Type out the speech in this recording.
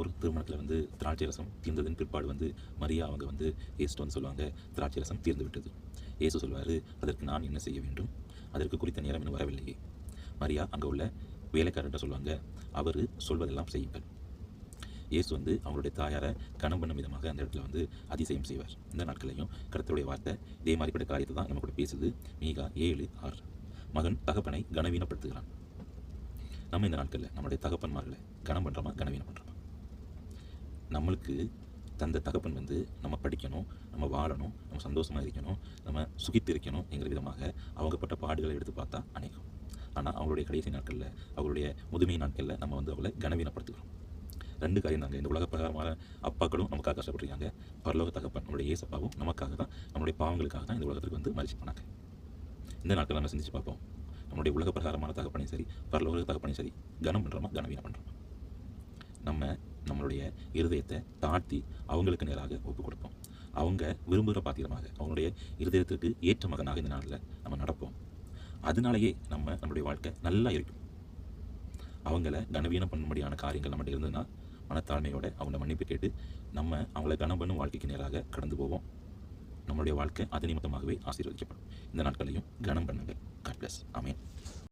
ஒரு திருமணத்தில் வந்து திராட்சை ரசம் தீர்ந்ததன் பிற்பாடு வந்து மரியா அவங்க வந்து ஏசுட்டு வந்து சொல்லுவாங்க, திராட்சை ரசம் தீர்ந்து விட்டது. ஏசு சொல்வார், அதற்கு நான் என்ன செய்ய வேண்டும்? அதற்கு குறித்த நேரம் இன்னும் வரவில்லையே. மரியா அங்கே உள்ள வேலைக்காரர்கிட்ட சொல்லுவாங்க, அவர் சொல்வதெல்லாம் செய்யுங்கள். இயேசு வந்து அவங்களுடைய தாயாரை கனம் பண்ணும் விதமாக அந்த இடத்துல வந்து அதிசயம் செய்வார். இந்த நாட்களையும் கர்த்தருடைய வார்த்தை இதே மாதிரிப்பட்ட காரியத்தை தான் நம்ம கூட பேசுது. மீகா 7:6. மகன் தகப்பனை கனவீனப்படுத்துகிறான். நம்ம இந்த நாட்களில் நம்மளுடைய தகப்பன்மார்களை கனம் பண்ணுறோமா, கனவீனம் பண்ணுறோமா? நம்மளுக்கு தந்த தகப்பன் வந்து நம்ம படிக்கணும், நம்ம வாழணும், நம்ம சந்தோஷமாக இருக்கணும், நம்ம சுகித்து இருக்கணும் என்கிற விதமாக அவங்க பட்ட பாடுகளை எடுத்து பார்த்தா அநேகம். ஆனால் அவங்களுடைய கடைசி நாட்களில், அவருடைய முதுமை நாட்களில் நம்ம வந்து அவளை கனவீனப்படுத்துகிறோம். 2 காரியம் தாங்க. இந்த உலக பிரகாரமான அப்பாக்களும் நமக்காக கஷ்டப்படுறாங்க. பரலோக தகப்பன் நம்மளுடைய ஏசப்பாவும் நமக்காக தான், நம்மளுடைய பாவங்களுக்காக தான் இந்த உலகத்துக்கு வந்து மரிச்சு போனாங்க. இந்த நாட்கள் நம்ம சிந்திச்சு பார்ப்போம். நம்மளுடைய உலக பிரகாரமான தகப்பனையும் சரி, பரலோக தகப்பனையும் சரி, கனம் பண்ணுறோமா, கனவீனம் பண்ணுறோமா? நம்ம நம்மளுடைய இருதயத்தை தாழ்த்தி அவங்களுக்கு நேராக ஒப்பு கொடுப்போம். அவங்க விரும்புகிற பாத்திரமாக, அவங்களுடைய இருதயத்துக்கு ஏற்ற மகனாக இந்த நாளில் நம்ம நடப்போம். அதனாலேயே நம்மளுடைய வாழ்க்கை நல்லா இருக்கும். அவங்கள கனவீனம் பண்ணும்படியான காரியங்கள் நம்மகிட்ட இருந்ததுன்னா, மனத்தாழ்மையோட அவங்கள மன்னிப்பு கேட்டு நம்ம அவங்கள கனம் பண்ணும் வாழ்க்கைக்கு நேராக கடந்து போவோம். நம்மளுடைய வாழ்க்கை அது நிமித்தமாகவே ஆசீர்வதிக்கப்படும். இந்த நாட்களையும் கனம் பண்ணுங்கள். God bless. ஆமென்.